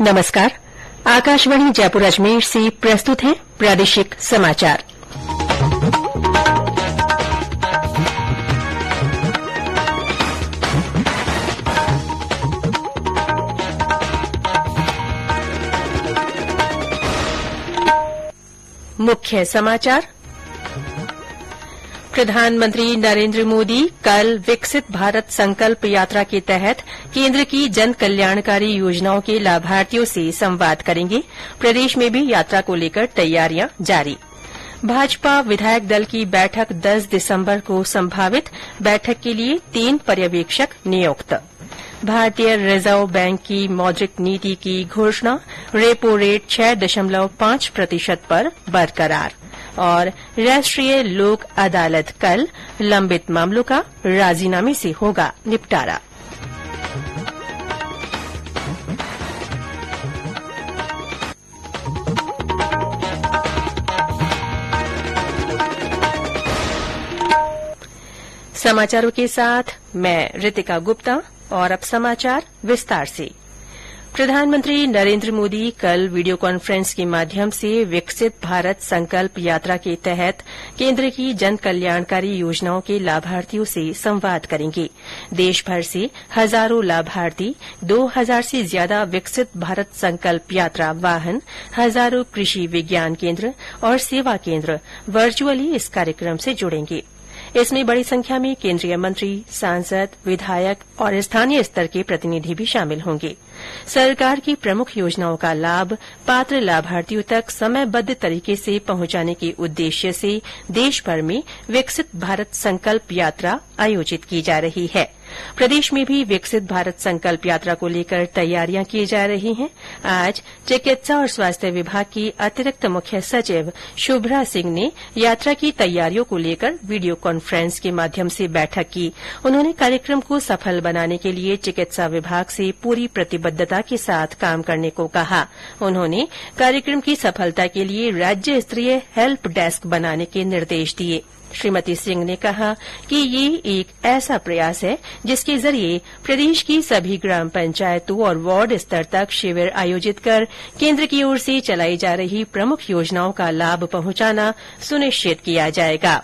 नमस्कार। आकाशवाणी जयपुर अजमेर से प्रस्तुत है प्रादेशिक समाचार। मुख्य समाचार। प्रधानमंत्री नरेंद्र मोदी कल विकसित भारत संकल्प यात्रा के तहत केंद्र की जन कल्याणकारी योजनाओं के लाभार्थियों से संवाद करेंगे। प्रदेश में भी यात्रा को लेकर तैयारियां जारी। भाजपा विधायक दल की बैठक 10 दिसंबर को संभावित। बैठक के लिए 3 पर्यवेक्षक नियुक्त। भारतीय रिजर्व बैंक की मौद्रिक नीति की घोषणा। रेपो रेट 6.5% पर बरकरार। और राष्ट्रीय लोक अदालत कल। लंबित मामलों का राजीनामे से होगा निपटारा। समाचारों के साथ मैं रितिका गुप्ता। और अब समाचार विस्तार से। प्रधानमंत्री नरेंद्र मोदी कल वीडियो कॉन्फ्रेंस के माध्यम से विकसित भारत संकल्प यात्रा के तहत केंद्र की जन कल्याणकारी योजनाओं के लाभार्थियों से संवाद करेंगे। देशभर से हजारों लाभार्थी, 2000 से ज्यादा विकसित भारत संकल्प यात्रा वाहन, हजारों कृषि विज्ञान केंद्र और सेवा केंद्र वर्चुअली इस कार्यक्रम से जुड़ेंगे। इसमें बड़ी संख्या में केंद्रीय मंत्री, सांसद, विधायक और स्थानीय स्तर के प्रतिनिधि भी शामिल होंगे। सरकार की प्रमुख योजनाओं का लाभ पात्र लाभार्थियों तक समयबद्ध तरीके से पहुंचाने के उद्देश्य से देशभर में विकसित भारत संकल्प यात्रा आयोजित की जा रही है। प्रदेश में भी विकसित भारत संकल्प यात्रा को लेकर तैयारियां की जा रही हैं। आज चिकित्सा और स्वास्थ्य विभाग की अतिरिक्त मुख्य सचिव शुभ्रा सिंह ने यात्रा की तैयारियों को लेकर वीडियो कॉन्फ्रेंस के माध्यम से बैठक की। उन्होंने कार्यक्रम को सफल बनाने के लिए चिकित्सा विभाग से पूरी प्रतिबद्धता के साथ काम करने को कहा। उन्होंने कार्यक्रम की सफलता के लिए राज्य स्तरीय हेल्प डेस्क बनाने के निर्देश दिए। श्रीमती सिंह ने कहा कि ये एक ऐसा प्रयास है जिसके जरिए प्रदेश की सभी ग्राम पंचायतों और वार्ड स्तर तक शिविर आयोजित कर केंद्र की ओर से चलाई जा रही प्रमुख योजनाओं का लाभ पहुंचाना सुनिश्चित किया जाएगा।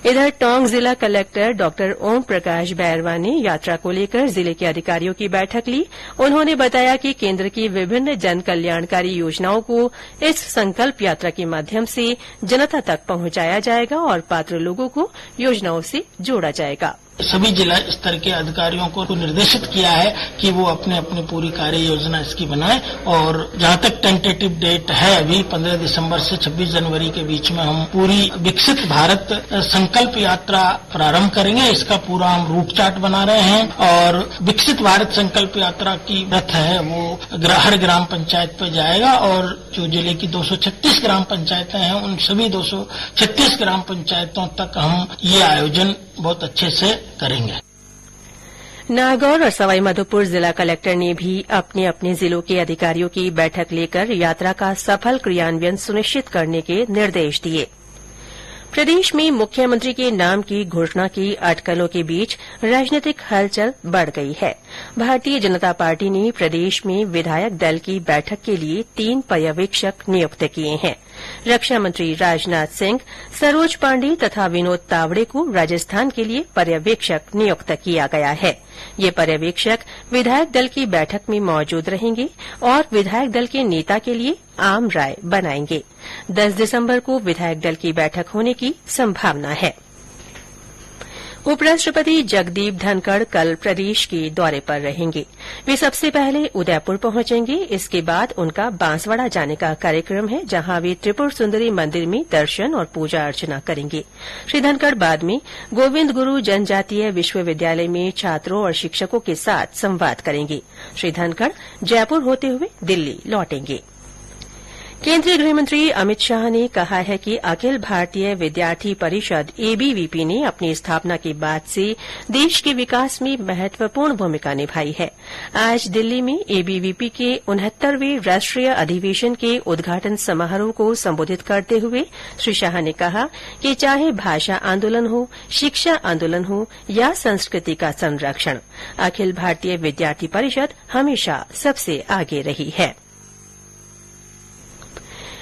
इधर टोंक जिला कलेक्टर डॉ ओम प्रकाश बैरवा ने यात्रा को लेकर जिले के अधिकारियों की बैठक ली। उन्होंने बताया कि केंद्र की विभिन्न जन कल्याणकारी योजनाओं को इस संकल्प यात्रा के माध्यम से जनता तक पहुंचाया जाएगा और पात्र लोगों को योजनाओं से जोड़ा जाएगा। सभी जिला स्तर के अधिकारियों को निर्देशित किया है कि वो अपने अपनी पूरी कार्य योजना इसकी बनाएं और जहां तक टेंटेटिव डेट है अभी 15 दिसंबर से 26 जनवरी के बीच में हम पूरी विकसित भारत संकल्प यात्रा प्रारंभ करेंगे। इसका पूरा हम रूट चार्ट बना रहे हैं और विकसित भारत संकल्प यात्रा की रथ है वो हर ग्राम पंचायत पे जाएगा और जो जिले की 236 ग्राम पंचायतें हैं उन सभी 236 ग्राम पंचायतों तक हम ये आयोजन बहुत अच्छे से करेंगे। नागौर और सवाईमाधोपुर जिला कलेक्टर ने भी अपने अपने जिलों के अधिकारियों की बैठक लेकर यात्रा का सफल क्रियान्वयन सुनिश्चित करने के निर्देश दिए। प्रदेश में मुख्यमंत्री के नाम की घोषणा की अटकलों के बीच राजनीतिक हलचल बढ़ गई है। भारतीय जनता पार्टी ने प्रदेश में विधायक दल की बैठक के लिए 3 पर्यवेक्षक नियुक्त किए हैं। रक्षा मंत्री राजनाथ सिंह, सरोज पांडे तथा विनोद तावड़े को राजस्थान के लिए पर्यवेक्षक नियुक्त किया गया है। ये पर्यवेक्षक विधायक दल की बैठक में मौजूद रहेंगे और विधायक दल के नेता के लिए आम राय बनाएंगे। 10 दिसंबर को विधायक दल की बैठक होने की संभावना है। उपराष्ट्रपति जगदीप धनखड़ कल प्रदेश के दौरे पर रहेंगे। वे सबसे पहले उदयपुर पहुंचेंगे। इसके बाद उनका बांसवाड़ा जाने का कार्यक्रम है, जहां वे त्रिपुर सुंदरी मंदिर में दर्शन और पूजा अर्चना करेंगे। श्री धनखड़ बाद में गोविंद गुरु जनजातीय विश्वविद्यालय में छात्रों और शिक्षकों के साथ संवाद करेंगे। श्री धनखड़ जयपुर होते हुए दिल्ली लौटेंगे। केंद्रीय गृहमंत्री अमित शाह ने कहा है कि अखिल भारतीय विद्यार्थी परिषद एबीवीपी ने अपनी स्थापना के बाद से देश के विकास में महत्वपूर्ण भूमिका निभाई है। आज दिल्ली में एबीवीपी के 69वें राष्ट्रीय अधिवेशन के उद्घाटन समारोह को संबोधित करते हुए श्री शाह ने कहा कि चाहे भाषा आंदोलन हो, शिक्षा आंदोलन हो या संस्कृति का संरक्षण, अखिल भारतीय विद्यार्थी परिषद हमेशा सबसे आगे रही है।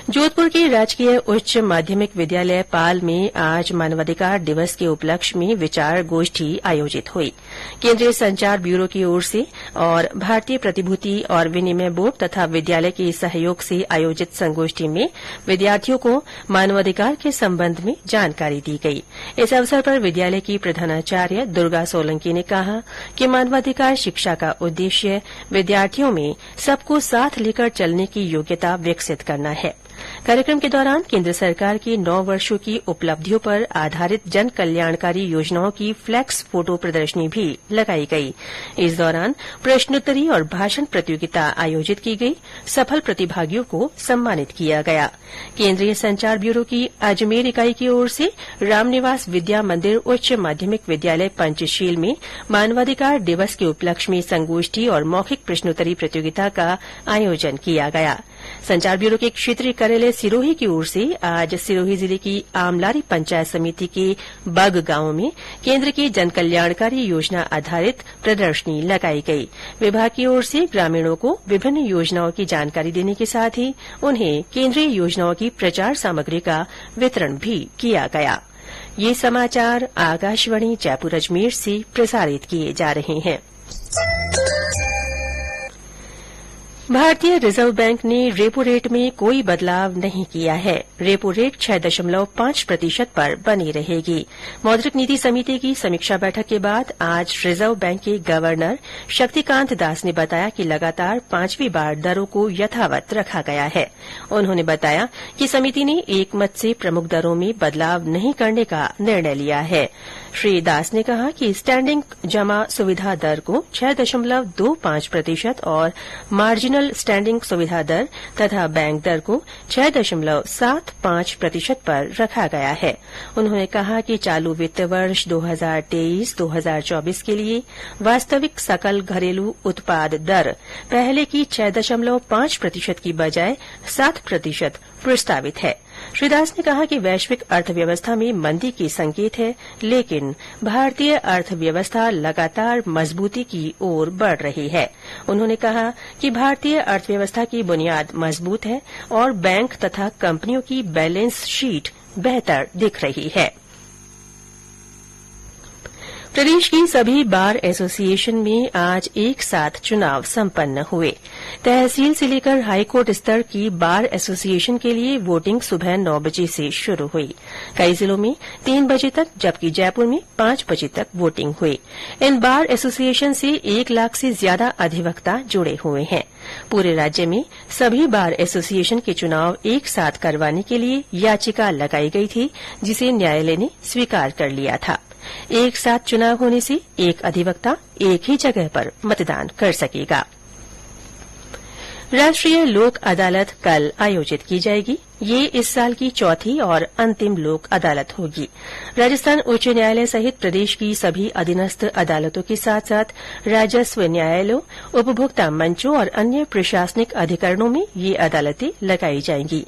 जोधपुर के राजकीय उच्च माध्यमिक विद्यालय पाल में आज मानवाधिकार दिवस के उपलक्ष्य में विचार गोष्ठी आयोजित हुई। केंद्रीय संचार ब्यूरो की ओर से और भारतीय प्रतिभूति और विनिमय बोर्ड तथा विद्यालय के सहयोग से आयोजित संगोष्ठी में विद्यार्थियों को मानवाधिकार के संबंध में जानकारी दी गई। इस अवसर पर विद्यालय की प्रधानाचार्य दुर्गा सोलंकी ने कहा कि मानवाधिकार शिक्षा का उद्देश्य विद्यार्थियों में सबको साथ लेकर चलने की योग्यता विकसित करना है। कार्यक्रम के दौरान केंद्र सरकार की 9 वर्षों की उपलब्धियों पर आधारित जन कल्याणकारी योजनाओं की फ्लैक्स फोटो प्रदर्शनी भी लगाई गई। इस दौरान प्रश्नोत्तरी और भाषण प्रतियोगिता आयोजित की गई। सफल प्रतिभागियों को सम्मानित किया गया। केंद्रीय संचार ब्यूरो की अजमेर इकाई की ओर से रामनिवास विद्या मंदिर उच्च माध्यमिक विद्यालय पंचशील में मानवाधिकार दिवस के उपलक्ष्य में संगोष्ठी और मौखिक प्रश्नोत्तरी प्रतियोगिता का आयोजन किया गया। संचार ब्यूरो के क्षेत्रीय कार्यालय सिरोही की ओर से आज सिरोही जिले की आमलारी पंचायत समिति के बग गांव में केंद्र की जन कल्याणकारी योजना आधारित प्रदर्शनी लगाई गई। विभाग की ओर से ग्रामीणों को विभिन्न योजनाओं की जानकारी देने के साथ ही उन्हें केंद्रीय योजनाओं की प्रचार सामग्री का वितरण भी किया गया। ये समाचार आकाशवाणी जयपुर अजमेर से प्रसारित किए जा रहे हैं। भारतीय रिजर्व बैंक ने रेपो रेट में कोई बदलाव नहीं किया है। रेपो रेट 6.5% पर बनी रहेगी। मौद्रिक नीति समिति की समीक्षा बैठक के बाद आज रिजर्व बैंक के गवर्नर शक्तिकांत दास ने बताया कि लगातार 5वीं बार दरों को यथावत रखा गया है। उन्होंने बताया कि समिति ने एकमत से प्रमुख दरों में बदलाव नहीं करने का निर्णय लिया है। श्री दास ने कहा कि स्टैंडिंग जमा सुविधा दर को 6.25% और मार्जिनल स्टैंडिंग सुविधा दर तथा बैंक दर को 6.75% पर रखा गया है। उन्होंने कहा कि चालू वित्त वर्ष 2023-2024 के लिए वास्तविक सकल घरेलू उत्पाद दर पहले की 6.5% की बजाय 7% प्रस्तावित है। श्री दास ने कहा कि वैश्विक अर्थव्यवस्था में मंदी के संकेत है, लेकिन भारतीय अर्थव्यवस्था लगातार मजबूती की ओर बढ़ रही है। उन्होंने कहा कि भारतीय अर्थव्यवस्था की बुनियाद मजबूत है और बैंक तथा कंपनियों की बैलेंस शीट बेहतर दिख रही है। प्रदेश की सभी बार एसोसिएशन में आज एक साथ चुनाव संपन्न हुए। तहसील से लेकर हाईकोर्ट स्तर की बार एसोसिएशन के लिए वोटिंग सुबह 9 बजे से शुरू हुई। कई जिलों में 3 बजे तक जबकि जयपुर में 5 बजे तक वोटिंग हुई। इन बार एसोसिएशन से 1 लाख से ज्यादा अधिवक्ता जुड़े हुए हैं। पूरे राज्य में सभी बार एसोसिएशन के चुनाव एक साथ करवाने के लिए याचिका लगाई गई थी, जिसे न्यायालय ने स्वीकार कर लिया था। एक साथ चुनाव होने से एक अधिवक्ता एक ही जगह पर मतदान कर सकेगा। राष्ट्रीय लोक अदालत कल आयोजित की जाएगी। ये इस साल की चौथी और अंतिम लोक अदालत होगी। राजस्थान उच्च न्यायालय सहित प्रदेश की सभी अधीनस्थ अदालतों के साथ साथ राजस्व न्यायालयों, उपभोक्ता मंचों और अन्य प्रशासनिक अधिकरणों में ये अदालतें लगाई जाएंगी।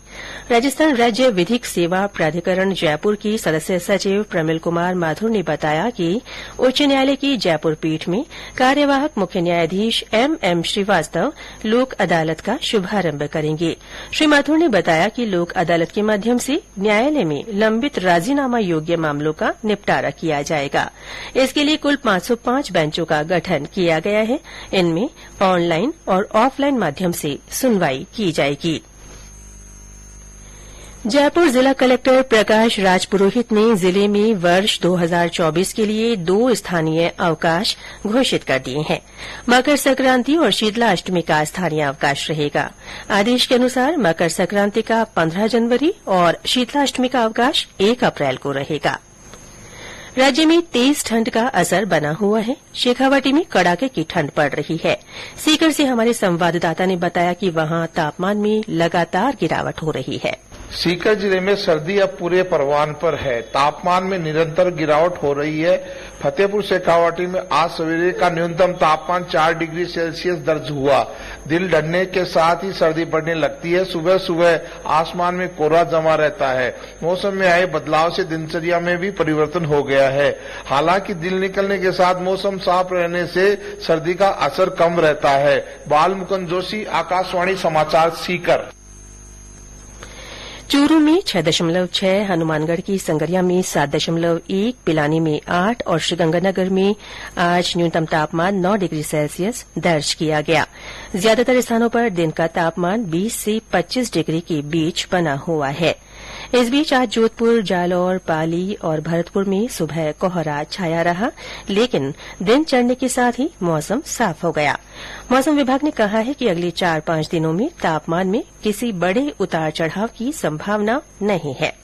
राजस्थान राज्य विधिक सेवा प्राधिकरण जयपुर की सदस्य सचिव प्रमिल कुमार माथुर ने बताया कि उच्च न्यायालय की जयपुर पीठ में कार्यवाहक मुख्य न्यायाधीश एम श्रीवास्तव लोक अदालत का शुभारंभ करेंगे। श्री माथुर ने बताया कि लोक अदालत के माध्यम से न्यायालय में लंबित राजीनामा योग्य मामलों का निपटारा किया जाएगा। इसके लिए कुल 505 बेंचों का गठन किया गया है। इनमें ऑनलाइन और ऑफलाइन माध्यम से सुनवाई की जाएगी। जयपुर जिला कलेक्टर प्रकाश राजपुरोहित ने जिले में वर्ष 2024 के लिए 2 स्थानीय अवकाश घोषित कर दिए हैं। मकर संक्रांति और शीतलाष्टमी का स्थानीय अवकाश रहेगा। आदेश के अनुसार मकर संक्रांति का 15 जनवरी और शीतलाष्टमी का अवकाश 1 अप्रैल को रहेगा। राज्य में तेज ठंड का असर बना हुआ है। शेखावाटी में कड़ाके की ठंड पड़ रही है। सीकर से हमारे संवाददाता ने बताया कि वहां तापमान में लगातार गिरावट हो रही है। सीकर जिले में सर्दी अब पूरे परवान पर है। तापमान में निरंतर गिरावट हो रही है। फतेहपुर शेखावाटी में आज सवेरे का न्यूनतम तापमान 4 डिग्री सेल्सियस दर्ज हुआ। दिल ढलने के साथ ही सर्दी बढ़ने लगती है। सुबह सुबह आसमान में कोहरा जमा रहता है। मौसम में आए बदलाव से दिनचर्या में भी परिवर्तन हो गया है। हालांकि दिन निकलने के साथ मौसम साफ रहने से सर्दी का असर कम रहता है। बाल मुकुंद जोशी, आकाशवाणी समाचार, सीकर। चूरू में 6.6, हनुमानगढ़ की संगरिया में 7.1, पिलानी में 8 और श्रीगंगानगर में आज न्यूनतम तापमान 9 डिग्री सेल्सियस दर्ज किया गया। ज्यादातर स्थानों पर दिन का तापमान 20 से 25 डिग्री के बीच बना हुआ है। इस बीच आज जोधपुर, जालौर, पाली और भरतपुर में सुबह कोहरा छाया रहा, लेकिन दिन चढ़ने के साथ ही मौसम साफ हो गया। मौसम विभाग ने कहा है कि अगले 4-5 दिनों में तापमान में किसी बड़े उतार चढ़ाव की संभावना नहीं है।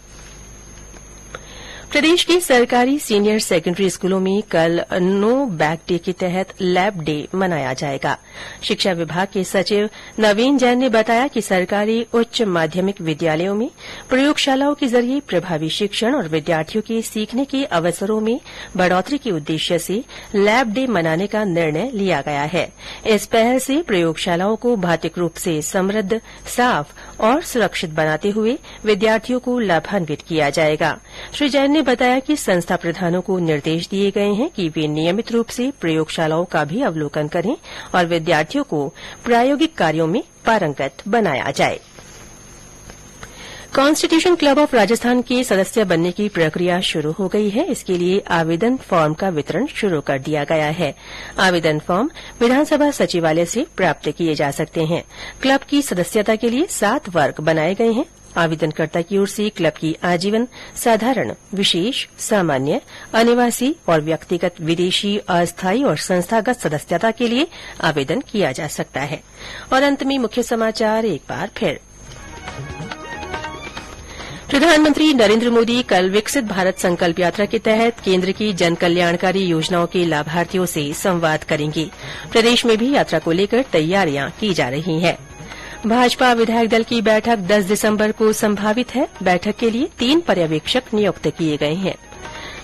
प्रदेश के सरकारी सीनियर सेकेंडरी स्कूलों में कल नो बैग डे के तहत लैब डे मनाया जाएगा। शिक्षा विभाग के सचिव नवीन जैन ने बताया कि सरकारी उच्च माध्यमिक विद्यालयों में प्रयोगशालाओं के जरिए प्रभावी शिक्षण और विद्यार्थियों के सीखने के अवसरों में बढ़ोतरी के उद्देश्य से लैब डे मनाने का निर्णय लिया गया है। इस पहल से प्रयोगशालाओं को भौतिक रूप से समृद्ध, साफ और सुरक्षित बनाते हुए विद्यार्थियों को लाभान्वित किया जाएगा। श्री जैन ने बताया कि संस्था प्रधानों को निर्देश दिए गए हैं कि वे नियमित रूप से प्रयोगशालाओं का भी अवलोकन करें और विद्यार्थियों को प्रायोगिक कार्यों में पारंगत बनाया जाए। कॉन्स्टिट्यूशन क्लब ऑफ राजस्थान के सदस्य बनने की प्रक्रिया शुरू हो गई है। इसके लिए आवेदन फॉर्म का वितरण शुरू कर दिया गया है। आवेदन फॉर्म विधानसभा सचिवालय से प्राप्त किए जा सकते हैं। क्लब की सदस्यता के लिए 7 वर्ग बनाए गए हैं। आवेदनकर्ता की ओर से क्लब की आजीवन, साधारण, विशेष, सामान्य, अनिवासी और व्यक्तिगत, विदेशी, अस्थायी और संस्थागत सदस्यता के लिए आवेदन किया जा सकता है। और अंत में मुख्य समाचार एक बार फिर। प्रधानमंत्री नरेंद्र मोदी कल विकसित भारत संकल्प यात्रा के तहत केंद्र की जन कल्याणकारी योजनाओं के लाभार्थियों से संवाद करेंगे। प्रदेश में भी यात्रा को लेकर तैयारियां की जा रही हैं। भाजपा विधायक दल की बैठक 10 दिसंबर को संभावित है। बैठक के लिए 3 पर्यवेक्षक नियुक्त किए गए हैं।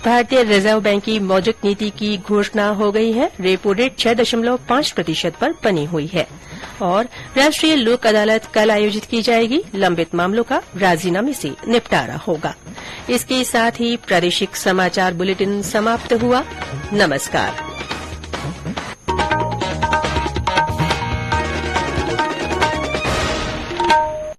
भारतीय रिजर्व बैंक की मौद्रिक नीति की घोषणा हो गई है। रेपो रेट 6.5% पर बनी हुई है। और राष्ट्रीय लोक अदालत कल आयोजित की जाएगी। लंबित मामलों का राजीनामे से निपटारा होगा। इसके साथ ही प्रादेशिक समाचार बुलेटिन समाप्त हुआ। नमस्कार।